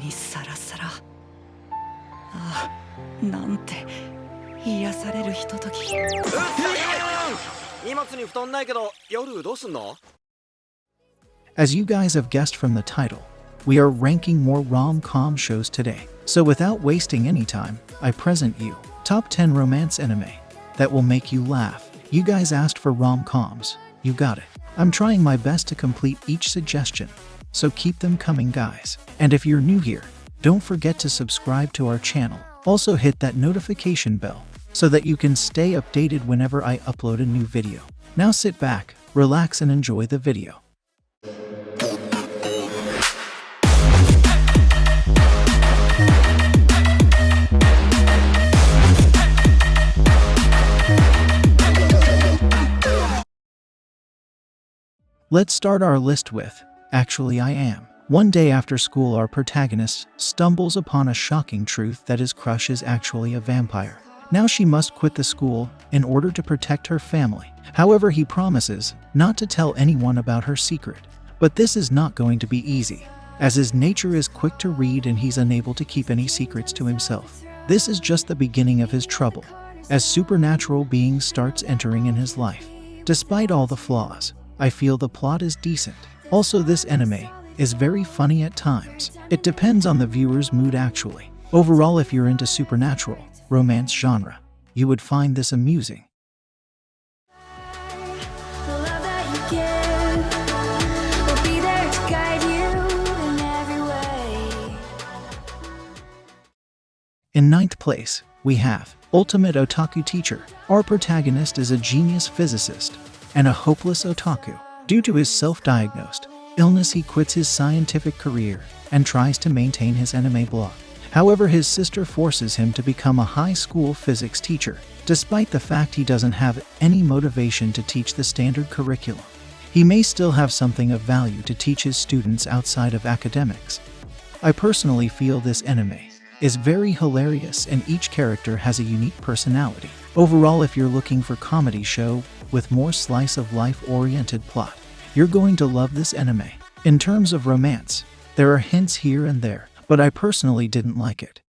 にさらさら。ああ、なんて癒されるひととき。荷物に布団ないけど夜どうすんの？ As you guys have guessed from the title, we are ranking more rom-com shows today. So without wasting any time, I present you top 10 romance anime that will make you laugh. You guys asked for rom-coms, you got it. I'm trying my best to complete each suggestion, so keep them coming guys. And if you're new here, don't forget to subscribe to our channel. Also hit that notification bell so that you can stay updated whenever I upload a new video. Now sit back, relax and enjoy the video. Let's start our list with Actually I Am. One day after school, our protagonist stumbles upon a shocking truth that his crush is actually a vampire. Now she must quit the school in order to protect her family. However, he promises not to tell anyone about her secret. But this is not going to be easy, as his nature is quick to read and he's unable to keep any secrets to himself. This is just the beginning of his trouble, as supernatural beings starts entering in his life. Despite all the flaws, I feel the plot is decent. Also, this anime is very funny at times. It depends on the viewer's mood actually. Overall, if you're into supernatural romance genre, you would find this amusing. In 9th place, we have Ultimate Otaku Teacher. Our protagonist is a genius physicist and a hopeless otaku. Due to his self-diagnosed illness, he quits his scientific career and tries to maintain his anime blog. However, his sister forces him to become a high school physics teacher, despite the fact he doesn't have any motivation to teach the standard curriculum. He may still have something of value to teach his students outside of academics. I personally feel this anime is very hilarious and each character has a unique personality. Overall, if you're looking for comedy show with more slice of life oriented plot, you're going to love this anime. In terms of romance, there are hints here and there, but I personally didn't like it.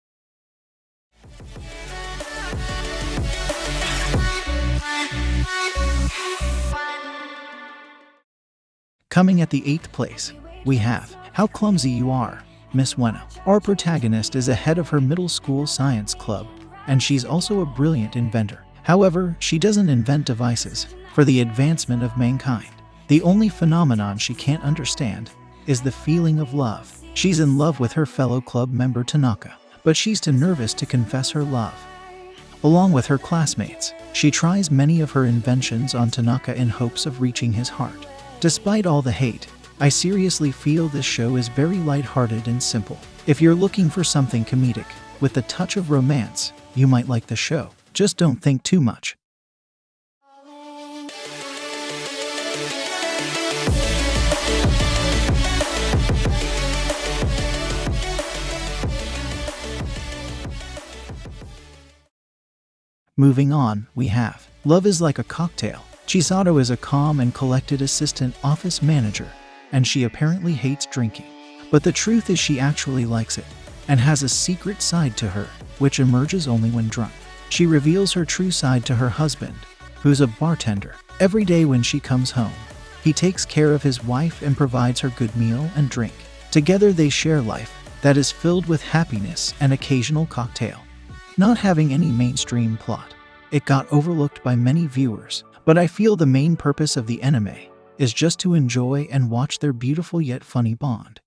Coming at the 8th place, we have How Clumsy You Are, Miss UENO. Our protagonist is a head of her middle school science club, and she's also a brilliant inventor. However, she doesn't invent devices for the advancement of mankind. The only phenomenon she can't understand is the feeling of love. She's in love with her fellow club member Tanaka, but she's too nervous to confess her love. Along with her classmates, she tries many of her inventions on Tanaka in hopes of reaching his heart. Despite all the hate, I seriously feel this show is very lighthearted and simple. If you're looking for something comedic with a touch of romance, you might like the show. Just don't think too much. Moving on, we have Love is Like a Cocktail. Chisato is a calm and collected assistant office manager, and she apparently hates drinking. But the truth is she actually likes it, and has a secret side to her, which emerges only when drunk. She reveals her true side to her husband, who's a bartender. Every day when she comes home, he takes care of his wife and provides her good meal and drink. Together they share life that is filled with happiness and occasional cocktail. Not having any mainstream plot, it got overlooked by many viewers, but I feel the main purpose of the anime is just to enjoy and watch their beautiful yet funny bond.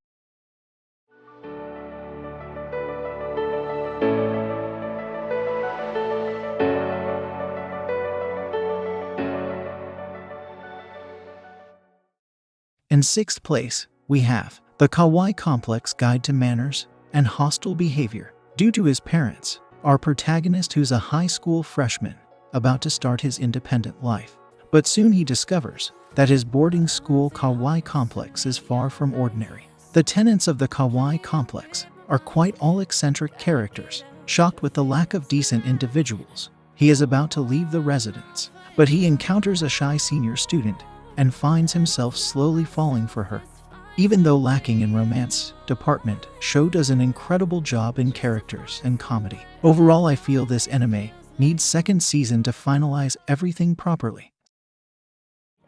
In 6th place, we have The Kawaii Complex Guide to Manners and Hostile Behavior. Due to his parents, our protagonist, who's a high school freshman about to start his independent life. But soon he discovers that his boarding school Kawaii Complex is far from ordinary. The tenants of the Kawaii Complex are quite all eccentric characters. Shocked with the lack of decent individuals, he is about to leave the residence, but he encounters a shy senior student and finds himself slowly falling for her. Even though lacking in romance department, show does an incredible job in characters and comedy. Overall, I feel this anime needs second season to finalize everything properly.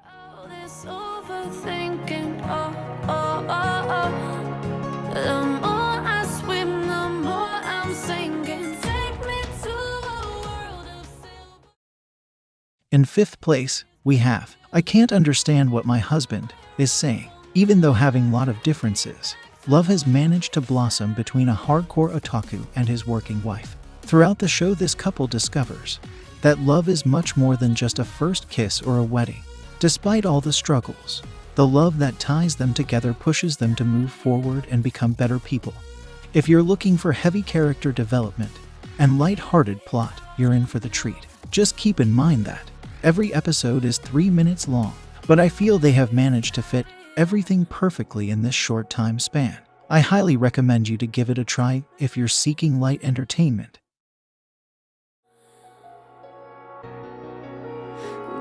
All this overthinking, the more I swim, the more I'm sinking. Take me to a world of silver. In fifth place, we have I Can't Understand What My Husband Is Saying. Even though having a lot of differences, love has managed to blossom between a hardcore otaku and his working wife. Throughout the show, this couple discovers that love is much more than just a first kiss or a wedding. Despite all the struggles, the love that ties them together pushes them to move forward and become better people. If you're looking for heavy character development and light-hearted plot, you're in for the treat. Just keep in mind that every episode is 3 minutes long, but I feel they have managed to fit everything perfectly in this short time span. I highly recommend you to give it a try if you're seeking light entertainment.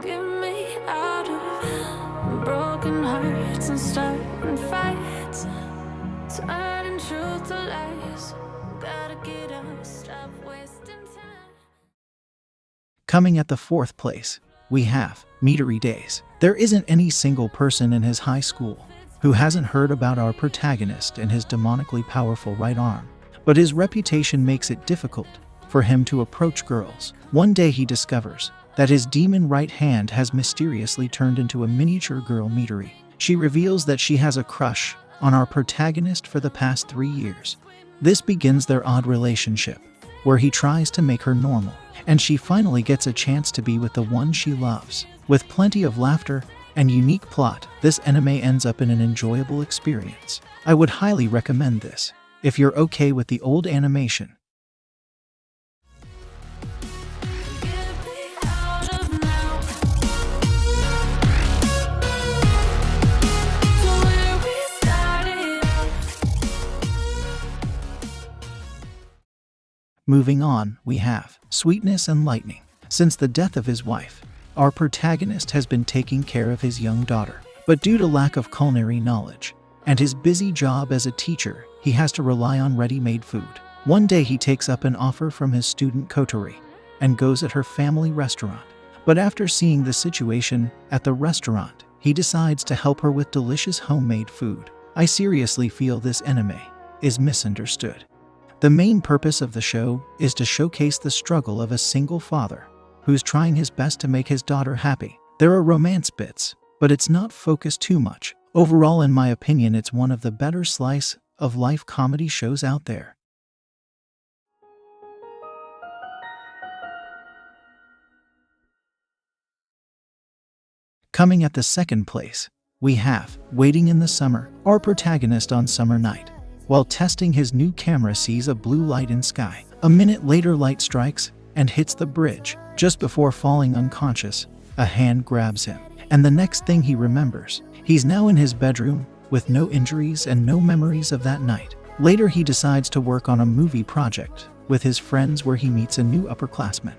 Get me out of broken hearts and starting fights, turning truth to lies. Gotta get up, stop wasting time. Coming at the fourth place, we have Midori Days. There isn't any single person in his high school who hasn't heard about our protagonist and his demonically powerful right arm, but his reputation makes it difficult for him to approach girls. One day he discovers that his demon right hand has mysteriously turned into a miniature girl, Midori. She reveals that she has a crush on our protagonist for the past 3 years. This begins their odd relationship, where he tries to make her normal, and she finally gets a chance to be with the one she loves. With plenty of laughter and unique plot, this anime ends up in an enjoyable experience. I would highly recommend this if you're okay with the old animation. Get me out of now, to where we started. Moving on, we have Sweetness and Lightning. Since the death of his wife, our protagonist has been taking care of his young daughter. But due to lack of culinary knowledge and his busy job as a teacher, he has to rely on ready-made food. One day he takes up an offer from his student Kotori and goes at her family restaurant. But after seeing the situation at the restaurant, he decides to help her with delicious homemade food. I seriously feel this anime is misunderstood. The main purpose of the show is to showcase the struggle of a single father who's trying his best to make his daughter happy. There are romance bits, but it's not focused too much. Overall, in my opinion, it's one of the better slice of life comedy shows out there. Coming at the second place, we have Waiting in the Summer. Our protagonist on summer night, while testing his new camera, sees a blue light in sky. A minute later, light strikes and hits the bridge. Just before falling unconscious, a hand grabs him, and the next thing he remembers, he's now in his bedroom with no injuries and no memories of that night. Later, he decides to work on a movie project with his friends where he meets a new upperclassman.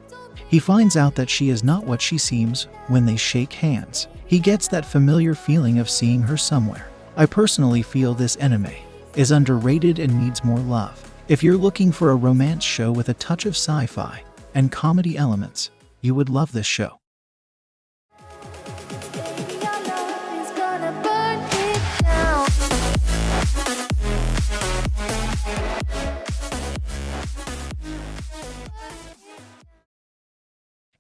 He finds out that she is not what she seems when they shake hands. He gets that familiar feeling of seeing her somewhere. I personally feel this anime is underrated and needs more love. If you're looking for a romance show with a touch of sci-fi and comedy elements, you would love this show. Baby, your love is gonna burn it down.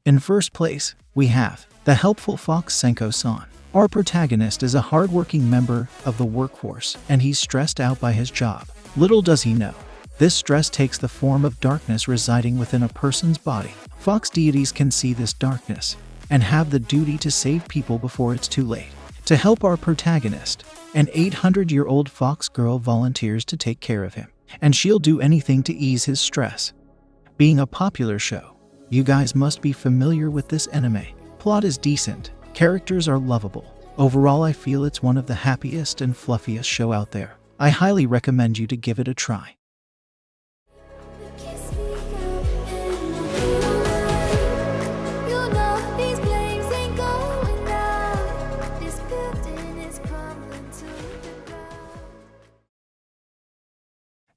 In first place, we have the helpful fox SENKO-SAN. Our protagonist is a hardworking member of the workforce, and he's stressed out by his job. Little does he know, this stress takes the form of darkness residing within a person's body. Fox deities can see this darkness and have the duty to save people before it's too late. To help our protagonist, an 800-year-old fox girl volunteers to take care of him, and she'll do anything to ease his stress. Being a popular show, you guys must be familiar with this anime. Plot is decent, characters are lovable. Overall, I feel it's one of the happiest and fluffiest show out there. I highly recommend you to give it a try. Kiss me out and you know these flames ain't going out. This building is crumbling to the ground.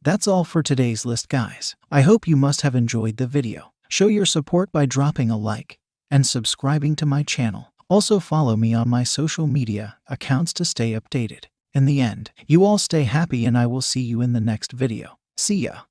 That's all for today's list, guys. I hope you must have enjoyed the video. Show your support by dropping a like and subscribing to my channel. Also follow me on my social media accounts to stay updated. In the end, you all stay happy and I will see you in the next video. See ya.